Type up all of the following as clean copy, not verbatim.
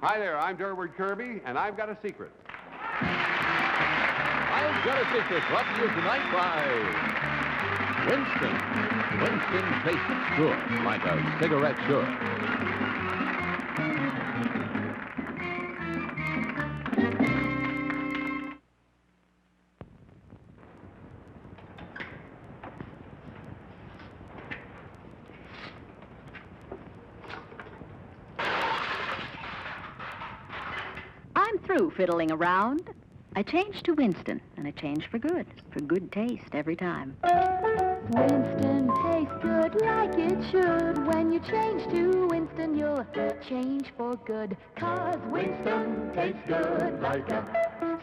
Hi there, I'm Durward Kirby, and I've got a secret. I've Got a Secret, brought to you tonight by Winston. Winston tastes good, like a cigarette should. I'm through fiddling around. I changed to Winston, and I changed for good taste every time. Winston tastes good like it should. When you change to Winston, you'll change for good. 'Cause Winston tastes good like a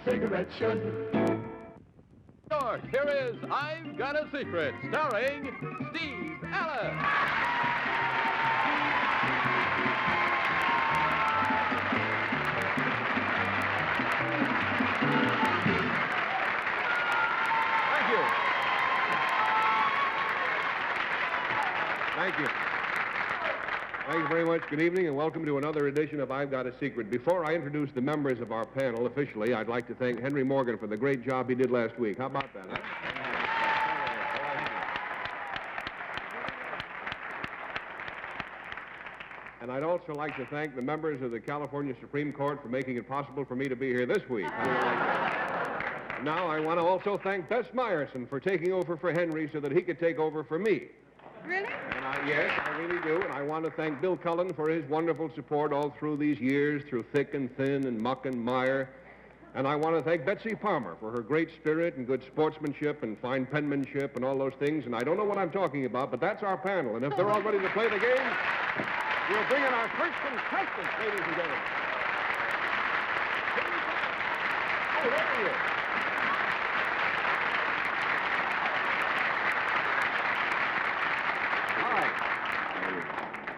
cigarette should. York, here is I've Got a Secret, starring Steve Allen. Thank you. Thank you very much. Good evening, and welcome to another edition of I've Got a Secret. Before I introduce the members of our panel officially, I'd like to thank Henry Morgan for the great job he did last week. How about that, huh? And I'd also like to thank the members of the California Supreme Court for making it possible for me to be here this week. Now, I want to also thank Bess Meyerson for taking over for Henry so that he could take over for me. Really? And yes, I really do. And I want to thank Bill Cullen for his wonderful support all through these years, through thick and thin and muck and mire. And I want to thank Betsy Palmer for her great spirit and good sportsmanship and fine penmanship and all those things. And I don't know what I'm talking about, but that's our panel. And if they're all ready to play the game, we'll bring in our first contestant, ladies and gentlemen. Oh, there he is.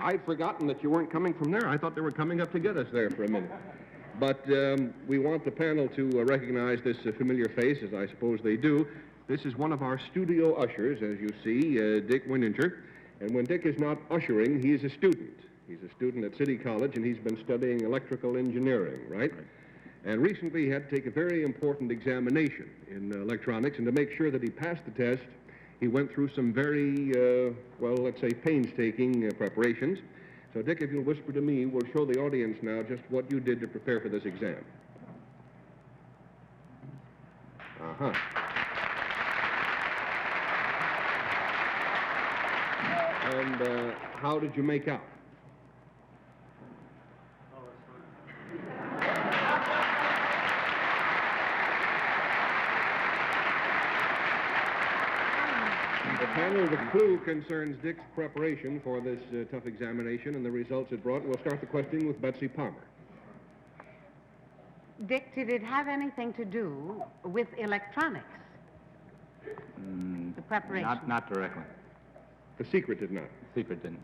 I'd forgotten that you weren't coming from there. I thought they were coming up to get us there for a minute. But we want the panel to recognize this familiar face, as I suppose they do. This is one of our studio ushers, as you see, Dick Winninger. And when Dick is not ushering, he's a student. He's a student at City College, and he's been studying electrical engineering, right? And recently he had to take a very important examination in electronics, and to make sure that he passed the test, he went through some very, well, let's say, painstaking preparations. So, Dick, if you'll whisper to me, we'll show the audience now just what you did to prepare for this exam. Uh-huh. And how did you make out? Panel, the clue concerns Dick's preparation for this tough examination and the results it brought. We'll start the questioning with Betsy Palmer. Dick, did it have anything to do with electronics? The preparation? Not directly. The secret did not. Secret didn't.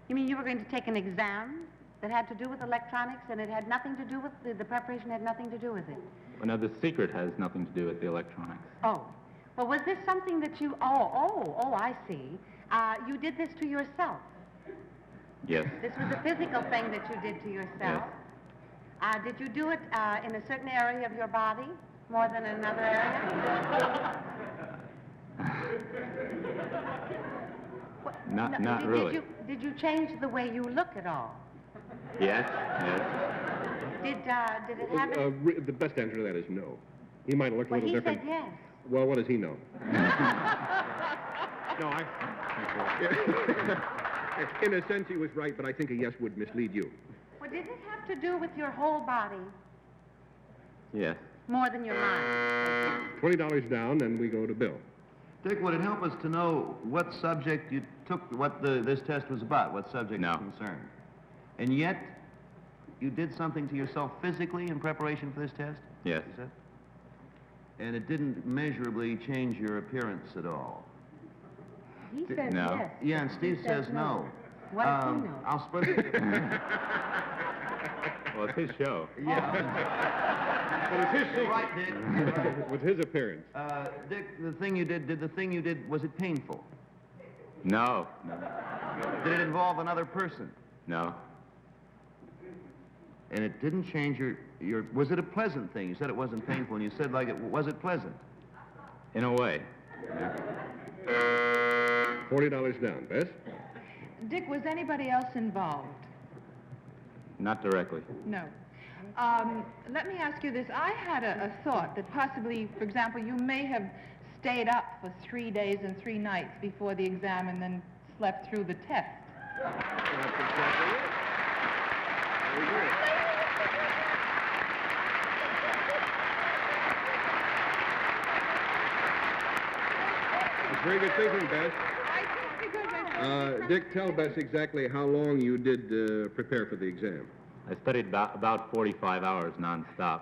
You mean you were going to take an exam that had to do with electronics and it had nothing to do with, the preparation had nothing to do with it? Well, no, the secret has nothing to do with the electronics. Oh. Well, was this something that you, I see. You did this to yourself. Yes. This was a physical thing that you did to yourself. Yes. Did you do it in a certain area of your body more than another area? Not really. Did you change the way you look at all? Yes. Did it have The best answer to that is no. He might look a little different. He said yes. Well, what does he know? No, in a sense, he was right, but I think a yes would mislead you. Well, did it have to do with your whole body Yes. more than your mind? $20 down, and we go to Bill. Dick, would it help us to know what subject you took, what this test was about, what subject No. was concerned? And yet, you did something to yourself physically in preparation for this test? Yes. Is that? And it didn't measurably change your appearance at all? He says No. yes. Yeah, and Steve says no. What does he know? I'll split it. Well, it's his show. Yeah. Well, it's his secret. Right, Dick. With his appearance. Dick, the thing you did, was it painful? No. Did it involve another person? No. And it didn't change your... Was it a pleasant thing? You said it wasn't painful, and you said like was it pleasant? In a way. $40 down. Bess? Dick, was anybody else involved? Not directly. No. Let me ask you this. I had a thought that possibly, for example, you may have stayed up for 3 days and 3 nights before the exam and then slept through the test. That's exactly it. Very good. That's very good thinking, Bess. I think because Dick, tell Bess exactly how long you did prepare for the exam. I studied about 45 hours nonstop.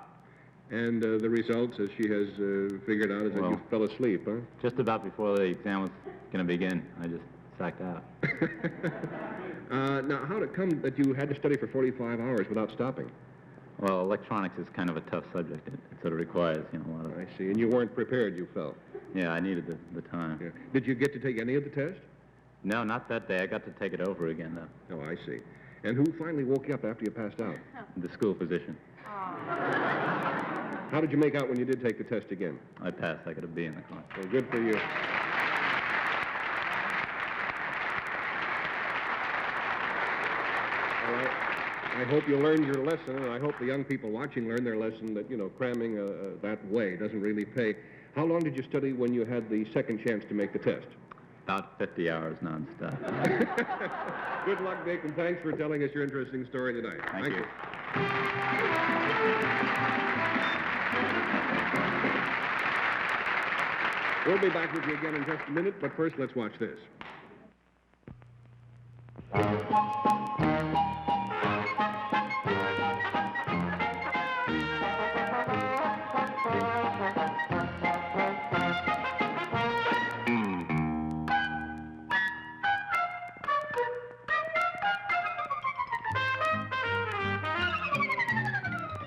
And the results, as she has figured out, is that you Well- fell asleep, huh? Just about before the exam was going to begin, I just sacked out. Now, how did it come that you had to study for 45 hours without stopping? Well, electronics is kind of a tough subject. It sort of requires, a lot of... I see. And you weren't prepared, you felt. Yeah, I needed the time. Yeah. Did you get to take any of the test? No, not that day. I got to take it over again, though. Oh, I see. And who finally woke you up after you passed out? The school physician. How did you make out when you did take the test again? I passed. I got a B in the class. Well, good for you. All right. I hope you learned your lesson, and I hope the young people watching learn their lesson that, cramming that way doesn't really pay. How long did you study when you had the second chance to make the test? About 50 hours nonstop. Good luck, Dick, and thanks for telling us your interesting story tonight. Thank you. We'll be back with you again in just a minute, but first let's watch this.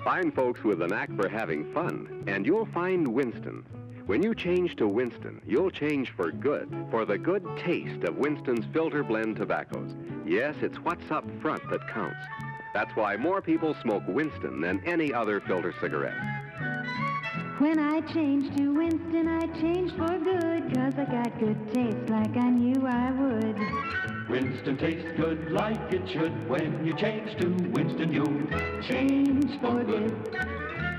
Find folks with a knack for having fun, and you'll find Winston. When you change to Winston, you'll change for good, for the good taste of Winston's filter blend tobaccos. Yes, it's what's up front that counts. That's why more people smoke Winston than any other filter cigarette. When I changed to Winston, I changed for good, 'cause I got good taste like I knew I would. Winston tastes good like it should. When you change to Winston, you'll Change for good,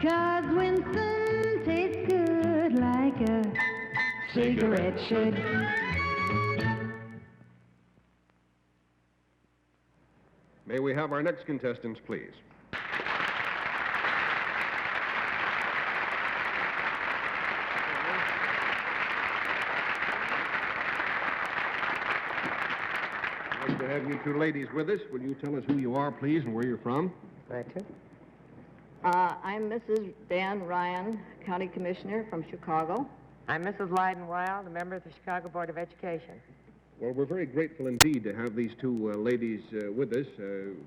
'cause Winston tastes good like a cigarette should. May we have our next contestants, please? Nice to have you two ladies with us. Will you tell us who you are, please, and where you're from? Right to. I'm Mrs. Dan Ryan, County Commissioner from Chicago. I'm Mrs. Lyden Wild, a member of the Chicago Board of Education. Well, we're very grateful indeed to have these two ladies with us.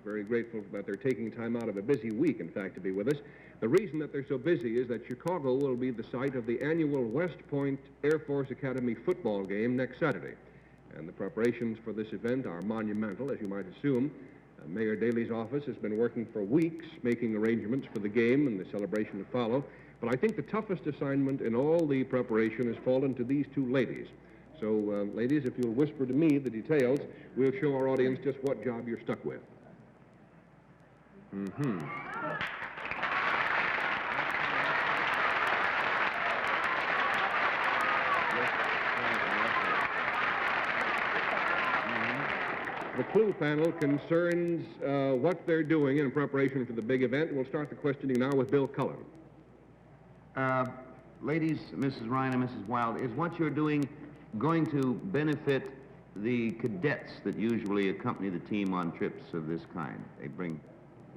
Very grateful that they're taking time out of a busy week, in fact, to be with us. The reason that they're so busy is that Chicago will be the site of the annual West Point Air Force Academy football game next Saturday. And the preparations for this event are monumental, as you might assume. Mayor Daley's office has been working for weeks making arrangements for the game and the celebration to follow. But I think the toughest assignment in all the preparation has fallen to these two ladies. So, ladies, if you'll whisper to me the details, we'll show our audience just what job you're stuck with. The clue panel concerns what they're doing in preparation for the big event. We'll start the questioning now with Bill Cullen. Ladies, Mrs. Ryan and Mrs. Wild, is what you're doing going to benefit the cadets that usually accompany the team on trips of this kind? They bring...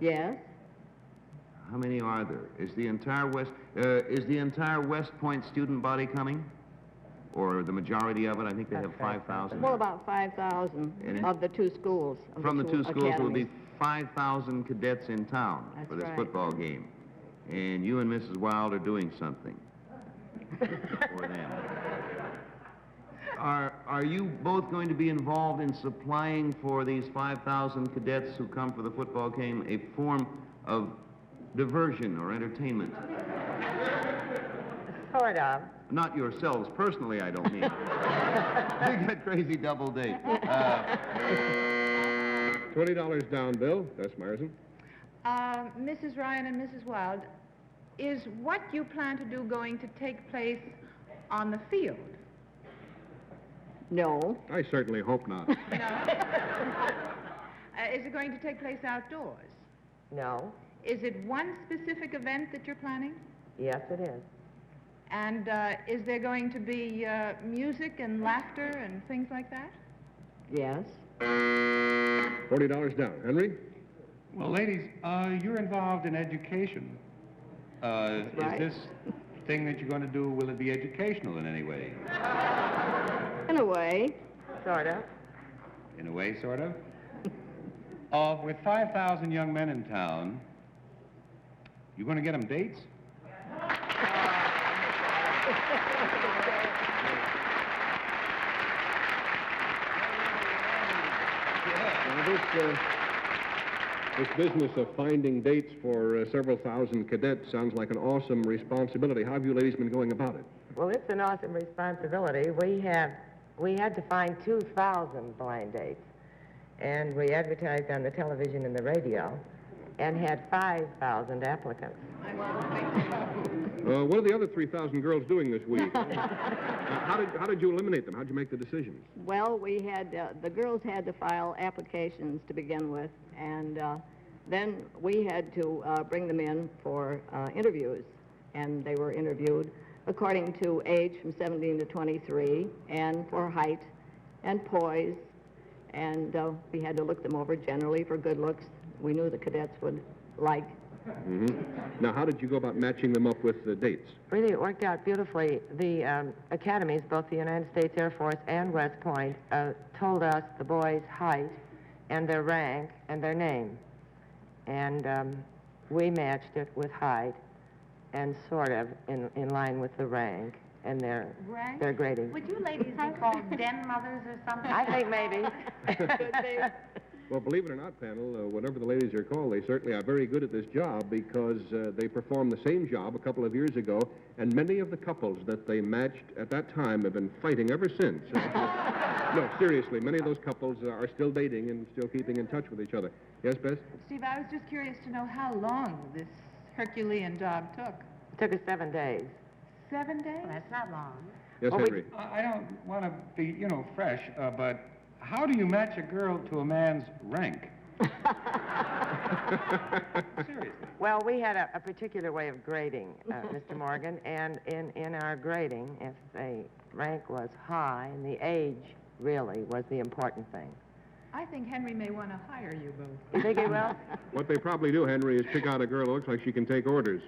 Yes? How many are there? Is the entire West Point student body coming? Or the majority of it? I think they have 5,000. Well, about 5,000 And of the two schools. of From the two schools, there will be academies. 5,000 cadets in town That's for this right. football game. And you and Mrs. Wild are doing something for them. Are you both going to be involved in supplying for these 5,000 cadets who come for the football game a form of diversion or entertainment? Sort of. Not yourselves personally, I don't mean. Big that crazy double date. $20 down, Bill. That's Myerson. Mrs. Ryan and Mrs. Wild, is what you plan to do going to take place on the field? No. I certainly hope not. No. Is it going to take place outdoors? No. Is it one specific event that you're planning? Yes, it is. And is there going to be music and laughter and things like that? Yes. $40 down. Henry? Well, ladies, you're involved in education. Right. Is this thing that you're going to do, will it be educational in any way? In a way. Sort of. In a way, sort of? With 5,000 young men in town, you going to get them dates? This business of finding dates for several thousand cadets sounds like an awesome responsibility. How have you ladies been going about it? Well, it's an awesome responsibility. We had to find 2,000 blind dates, and we advertised on the television and the radio, and had 5,000 applicants. What are the other 3,000 girls doing this week? How did you eliminate them? How did you make the decisions? Well, we had, the girls had to file applications to begin with, and then we had to bring them in for interviews, and they were interviewed according to age from 17 to 23, and for height and poise, and we had to look them over generally for good looks. We knew the cadets would like. Mm-hmm. Now, how did you go about matching them up with the dates? Really, it worked out beautifully. The academies, both the United States Air Force and West Point, told us the boys' height and their rank and their name. And we matched it with height and sort of in line with the rank and their grading. Would you ladies be called den mothers or something? I think maybe. Could be. Well, believe it or not, panel, whatever the ladies are called, they certainly are very good at this job because they performed the same job a couple of years ago, and many of the couples that they matched at that time have been fighting ever since. No, seriously, many of those couples are still dating and still keeping in touch with each other. Yes, Bess? Steve, I was just curious to know how long this Herculean job took. It took us 7 days. 7 days? Well, that's not long. Yes, Well, Henry? I don't want to be, fresh, but how do you match a girl to a man's rank? Seriously. Well, we had a particular way of grading, Mr. Morgan, and in our grading, if the rank was high and the age really was the important thing. I think Henry may want to hire you both. You think he will? What they probably do, Henry, is pick out a girl who looks like she can take orders.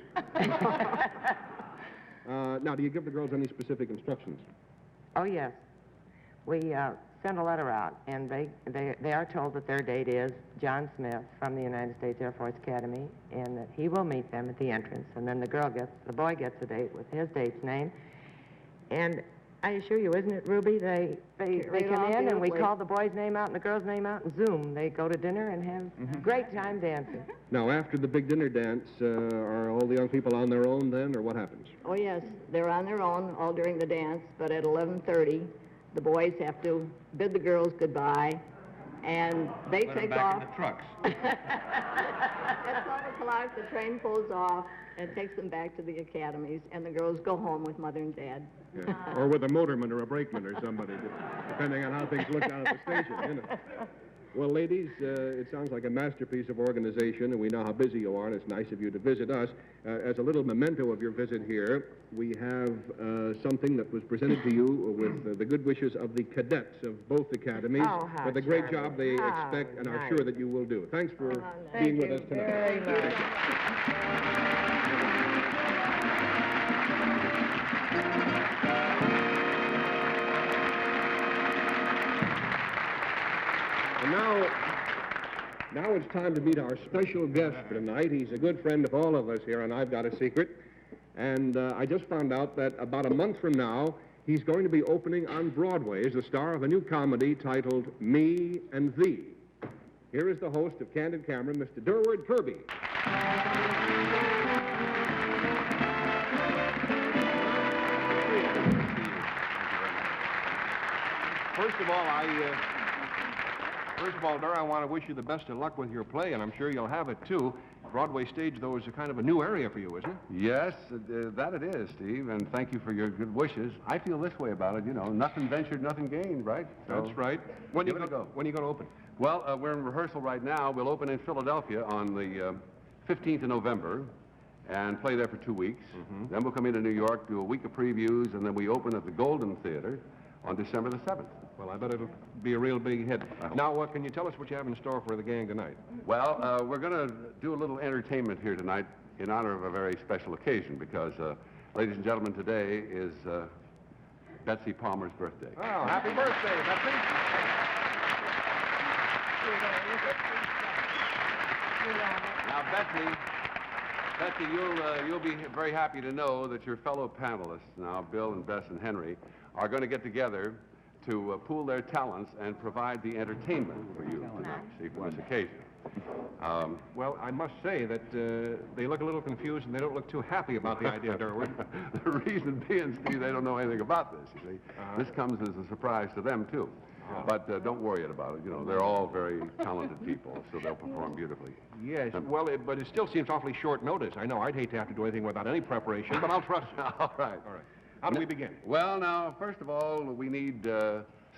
Now, do you give the girls any specific instructions? Oh, yes. We send a letter out, and they are told that their date is John Smith from the United States Air Force Academy, and that he will meet them at the entrance, and then the boy gets a date with his date's name. And I assure you, isn't it, Ruby? They come in, and we call the boy's name out and the girl's name out, and zoom. They go to dinner and have a great time dancing. Now, after the big dinner dance, are all the young people on their own then, or what happens? Oh, yes, they're on their own all during the dance, but at 11:30, the boys have to bid the girls goodbye, and they Let 'em take back off. in the trucks. At 12 o'clock, the train pulls off and takes them back to the academies, and the girls go home with Mother and Dad. Yeah. Or with a motorman or a brakeman or somebody, depending on how things look down at the station. Well, ladies, it sounds like a masterpiece of organization, and we know how busy you are, and it's nice of you to visit us. As a little memento of your visit here, we have something that was presented to you with the good wishes of the cadets of both academies for the great job they expect and are sure that you will do. Thanks for being with us tonight. Very much. And now it's time to meet our special guest for tonight. He's a good friend of all of us here, and I've got a secret. And I just found out that about a month from now, He's going to be opening on Broadway as the star of a new comedy titled Me and Thee. Here is the host of Candid Camera, Mr. Durward Kirby. First of all, Dur, I want to wish you the best of luck with your play, and I'm sure you'll have it, too. Broadway stage, though, is a kind of a new area for you, isn't it? Yes, that it is, Steve, and thank you for your good wishes. I feel this way about it, you know, nothing ventured, nothing gained, right? So, that's right. When are you going to open? Well, we're in rehearsal right now. We'll open in Philadelphia on the 15th of November and play there for 2 weeks. Then we'll come into New York, do a week of previews, and then we open at the Golden Theater on December the 7th. Well, I bet it'll be a real big hit. Now, can you tell us what you have in store for the gang tonight? Well, we're going to do a little entertainment here tonight in honor of a very special occasion because, ladies and gentlemen, today is Betsy Palmer's birthday. Oh, happy birthday, Betsy. Now, Betsy, you'll be very happy to know that your fellow panelists now, Bill and Bess and Henry, are going to get together to pool their talents and provide the entertainment for you tonight, see, for this occasion. Well, I must say that they look a little confused and they don't look too happy about the idea, Durward. The reason being, Steve, they don't know anything about this, you see. This comes as a surprise to them, too. But don't worry about it. You know, they're all very talented people, so they'll perform beautifully. Yes, well, but it still seems awfully short notice. I know I'd hate to have to do anything without any preparation, but I'll trust you. All right. All right. How do we begin? Well, now, first of all, we need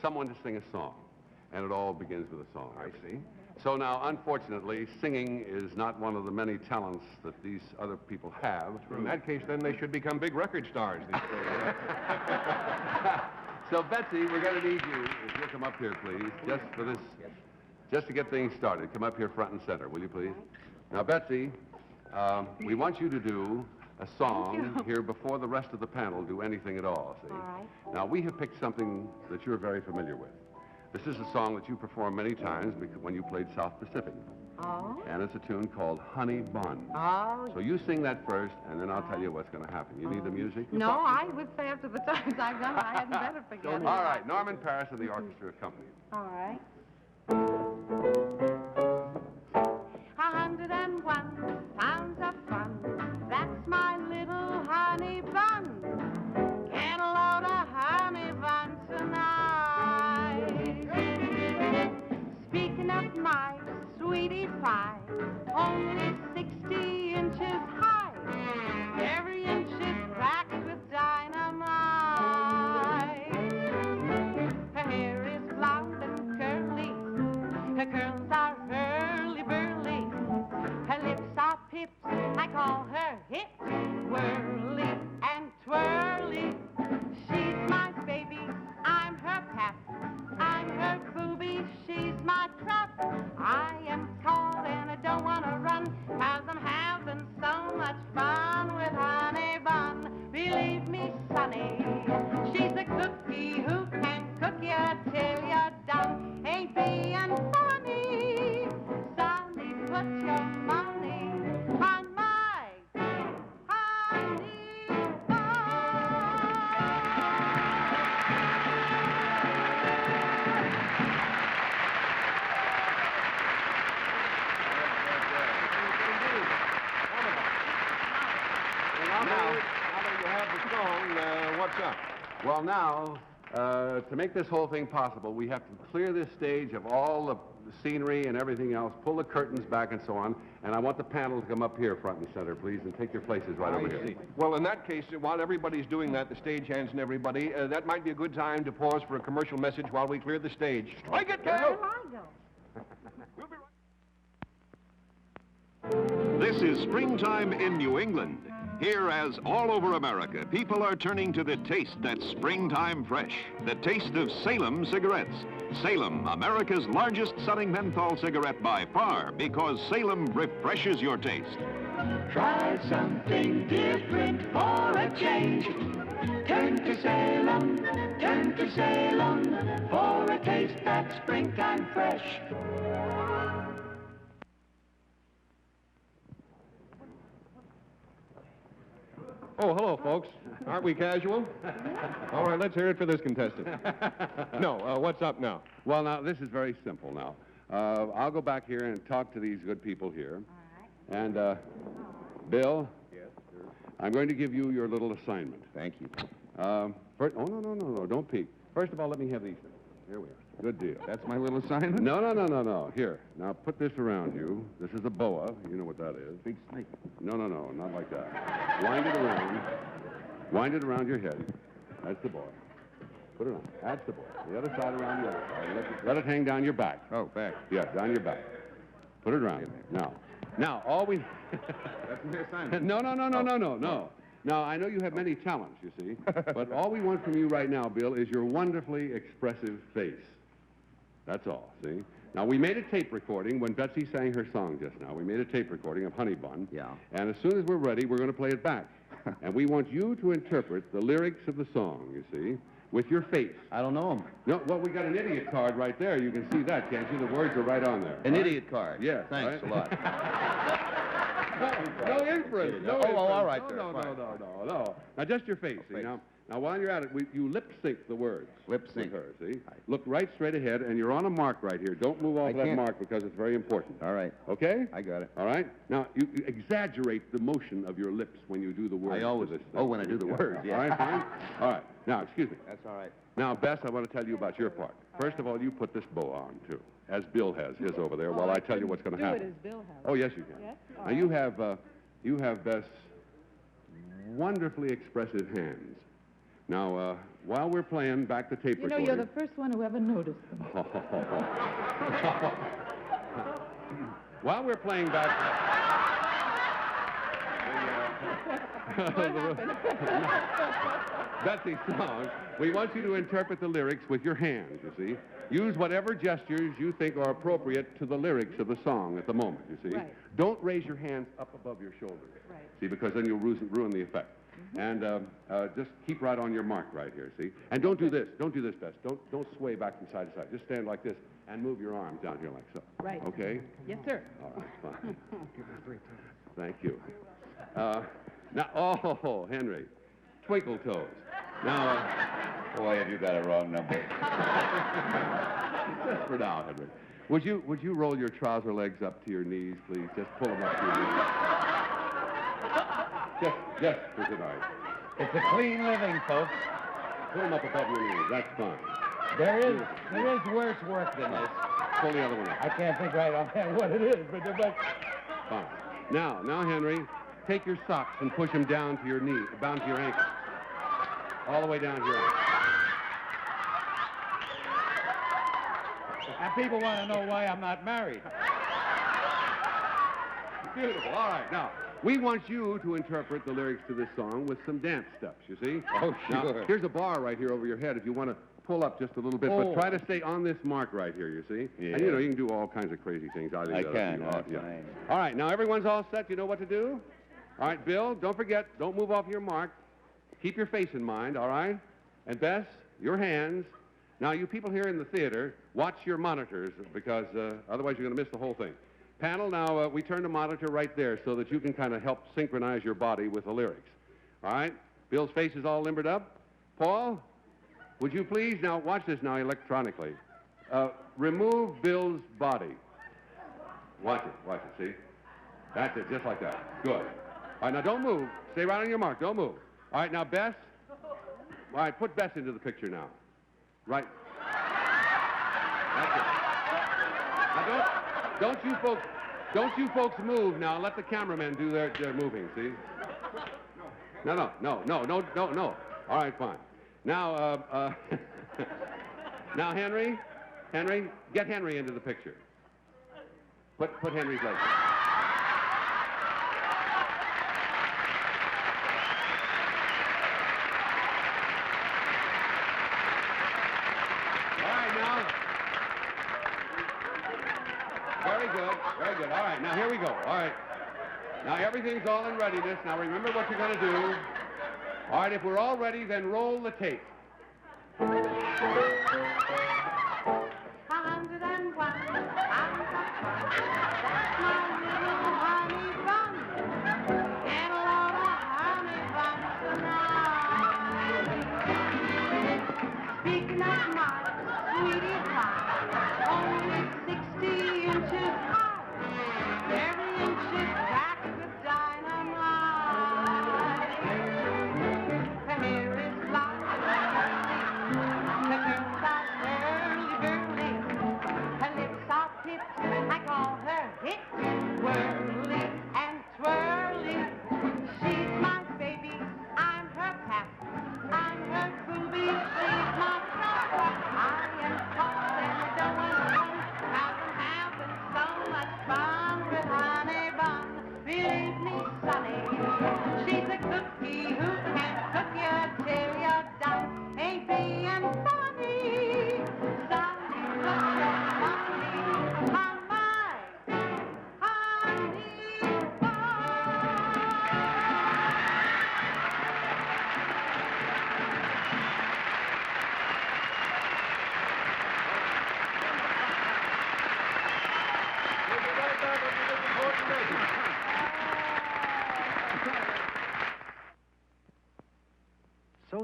someone to sing a song, and it all begins with a song. I see. So now, unfortunately, singing is not one of the many talents that these other people have. In that case, then they should become big record stars these days. So, Betsy, we're going to need you, if you'll come up here, please, just for this, just to get things started. Come up here front and center, will you, please? Now, Betsy, we want you to do a song here before the rest of the panel do anything at all, see? All right. Now, we have picked something that you're very familiar with. This is a song that you performed many times when you played South Pacific. Oh? And it's a tune called Honey Bun. Oh. So you sing that first, and then I'll tell you what's going to happen. You need the music? No, I would say after the times I've done it, I hadn't better forget it. All right, Norman Paris and the orchestra accompany. All right. 101 pounds of fun. That's my little honey bun. Get a load of honey bun tonight. Speaking of my sweetie pie, only 60 inches high. Every inch is packed with dynamite. Her hair is blonde and curly. Her curls are hurly-burly. Her lips are pips. I call her hips. Whirly and twirly. She's my baby. I'm her pap. I'm her booby. She's my trap. I am caught and I don't want to run, 'cause I'm having so much fun with Honey Bun. Believe me, Sonny, she's a cookie who can cook you till you're done. Ain't being funny, Sonny, put your money on my Honey Bun. Now that you have the song, what's up? Well, now, to make this whole thing possible, we have to clear this stage of all the scenery and everything else, pull the curtains back and so on, and I want the panel to come up here front and center, please, and take your places right over here. Well, in that case, while everybody's doing that, the stagehands and everybody, that might be a good time to pause for a commercial message while we clear the stage. Strike it, Carol! This is springtime in New England. Here, as all over America, people are turning to the taste that's springtime fresh. The taste of Salem cigarettes. Salem, America's largest selling menthol cigarette by far, because Salem refreshes your taste. Try something different for a change. Turn to Salem for a taste that's springtime fresh. Oh, hello, folks. Aren't we casual? All right, let's hear it for this contestant. No, what's up now? Well, now, this is very simple now. I'll go back here and talk to these good people here. All right. And, Bill? Yes, sir? I'm going to give you your little assignment. Thank you. First, oh, no, don't peek. First of all, let me have these things. Here we are. Good deal. That's my little assignment? No. Here. Now, put this around you. This is a boa. You know what that is. Big snake. No, not like that. Wind it around. Wind it around your head. That's the boy. Put it on. That's the boy. The other side around the other side. Let it hang down your back. Oh, back. Yeah, down your back. Put it around. Now, all we... That's my assignment. No. Now, I know you have many talents, you see, but all we want from you right now, Bill, is your wonderfully expressive face. That's all, see? Now, we made a tape recording when Betsy sang her song just now. We made a tape recording of Honey Bun. Yeah. And as soon as we're ready, we're going to play it back. And we want you to interpret the lyrics of the song, you see, with your face. I don't know him. No, well, we got an idiot card right there. You can see that, can't you? The words are right on there. An idiot card? Yes. Thanks right? a lot. No inference. No Oh, inference. all right, sir. No. Now, just your face. See, now, while you're at it, you lip sync the words. Lip sync. With her, see? Look right straight ahead, and you're on a mark right here. Don't move off that mark because it's very important. All right. Okay? I got it. All right? Now, you exaggerate the motion of your lips when you do the words. I always... to this thing. Oh, when I do the words, yeah. All right, fine? All right. Now, excuse me. That's all right. Now, Bess, I want to tell you about your part. First of all, you put this bow on, too, as Bill has his over there, while I tell you what's going to happen. Do it as Bill has. Oh, yes, you can. Yes? Now, you have, Bess, wonderfully expressive hands. Now, while we're playing back the tape recording... you're the first one who ever noticed them. While we're playing back... Betsy's song, we want you to interpret the lyrics with your hands, you see. Use whatever gestures you think are appropriate to the lyrics of the song at the moment, you see. Right. Don't raise your hands up above your shoulders. Right. See, because then you'll ruin the effect. And just keep right on your mark right here, see? And don't do this. Don't do this, Bess. Don't sway back from side to side. Just stand like this and move your arms down here like so. Right. Okay? Yes, sir. All right, fine. Thank you. Now, Henry, twinkle toes. Now, Boy, have you got a wrong number. just for now, Henry. Would you roll your trouser legs up to your knees, please? Just pull them up to your knees. Just for tonight. It's a clean living, folks. Pull them up above your knees. That's fine. There is worse work than this. Pull the other one up. I can't think right offhand what it is, but Fine. Now, Henry, take your socks and push them down to your knee, down to your ankle. All the way down to your ankle. And people want to know why I'm not married. Beautiful. All right. Now, we want you to interpret the lyrics to this song with some dance steps, you see? Oh, Now, sure. here's a bar right here over your head if you want to pull up just a little bit, but try to stay on this mark right here, you see? Yeah. And, you can do all kinds of crazy things. I can. That's fine. All right. Now, everyone's all set. You know what to do? All right, Bill, don't forget, don't move off your mark. Keep your face in mind, all right? And Bess, your hands. Now, you people here in the theater, watch your monitors because otherwise you're going to miss the whole thing. Panel, now, we turn the monitor right there so that you can kind of help synchronize your body with the lyrics. All right? Bill's face is all limbered up. Paul, would you please, now, watch this now electronically. Remove Bill's body. Watch it, see? That's it, just like that. Good. All right, now, don't move. Stay right on your mark. Don't move. All right, now, Bess. All right, put Bess into the picture now. Right. That's it. Now, don't you folks move now. Let the cameramen do their moving, see? No. All right, fine. Now, now, Henry, get Henry into the picture. Put Henry's legs. Very good. All right, now here we go. All right. Now everything's all in readiness. Now remember what you're going to do. All right, if we're all ready, then roll the tape. 101 that's my little honey bun. And a lot of honey buns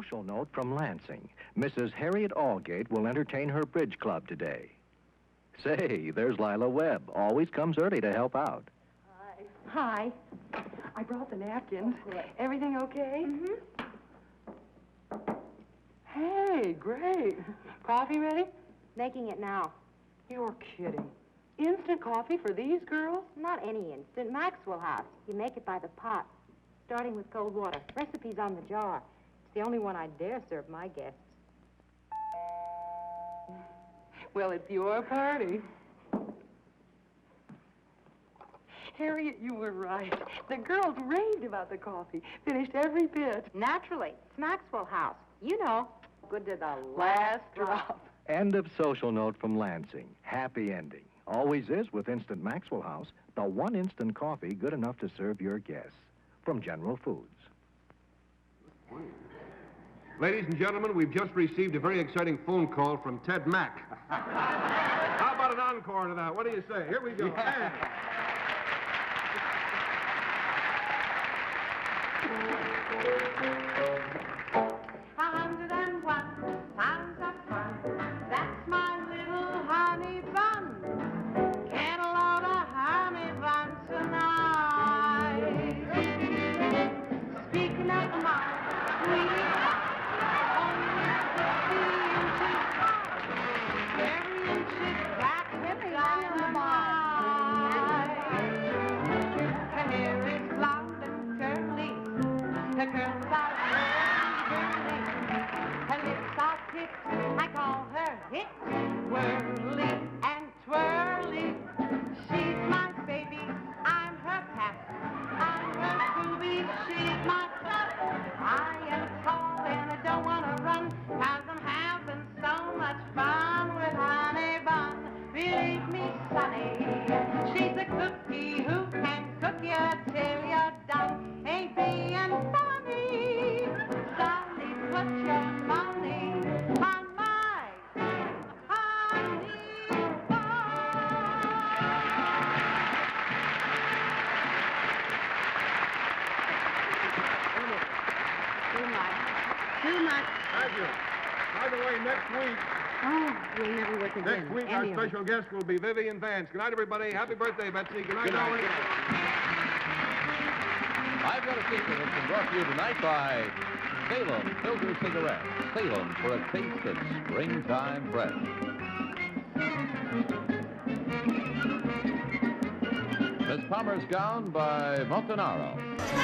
social note from Lansing. Mrs. Harriet Allgate will entertain her bridge club today. Say, there's Lila Webb. Always comes early to help out. Hi. I brought the napkins. Everything okay? Mm-hmm. Hey, great. Coffee ready? Making it now. You're kidding. Instant coffee for these girls? Not any instant. Maxwell House. You make it by the pot, starting with cold water. Recipe's on the jar. It's the only one I dare serve my guests. Well, it's your party. Harriet, you were right. The girls raved about the coffee. Finished every bit. Naturally. It's Maxwell House. You know, good to the Last drop. End of social note from Lansing. Happy ending. Always is with Instant Maxwell House, the one instant coffee good enough to serve your guests. From General Foods. Ladies and gentlemen, we've just received a very exciting phone call from Ted Mack. How about an encore to that? What do you say? Here we go. Yeah. 101 sounds of fun. That's my little honey bun. Get a load of honey bun tonight. Speaking of my sweet only 50 inches high. Every inch is packed with dynamite. Her hair is blonde and curly. Her curls are curly. Her lips are tipped. I call her hit, whirly and twirly. She's my baby. I'm her pap. I'm her booby. She's my stuff. I am tall and I don't want to run, 'cause I'm having so much fun with honey bun. Believe me, Sonny, she's a cookie who can cook you till you're done. Ain't being funny. Sonny, put your money on my honey Too much. Thank you. By the way, next week, Oh, we'll never work again. next week our Any of us. special guest will be Vivian Vance. Good night, everybody. Happy birthday, Betsy. Good night, Good night. Howard. I've Got a Secret has been brought to you tonight by Salem Filter Cigarettes. Salem for a taste of springtime fresh. Miss Palmer's Gown by Montanaro.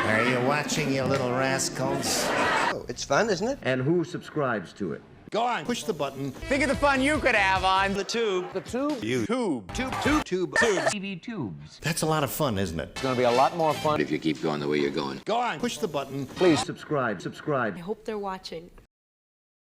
Are you watching, you little rascals? Oh, it's fun, isn't it? And who subscribes to it? Go on, push the button. Think of the fun you could have on the tube. The tube? YouTube. Tube. TV tubes. That's a lot of fun, isn't it? It's going to be a lot more fun if you keep going the way you're going. Go on, push the button. Please subscribe. I hope they're watching.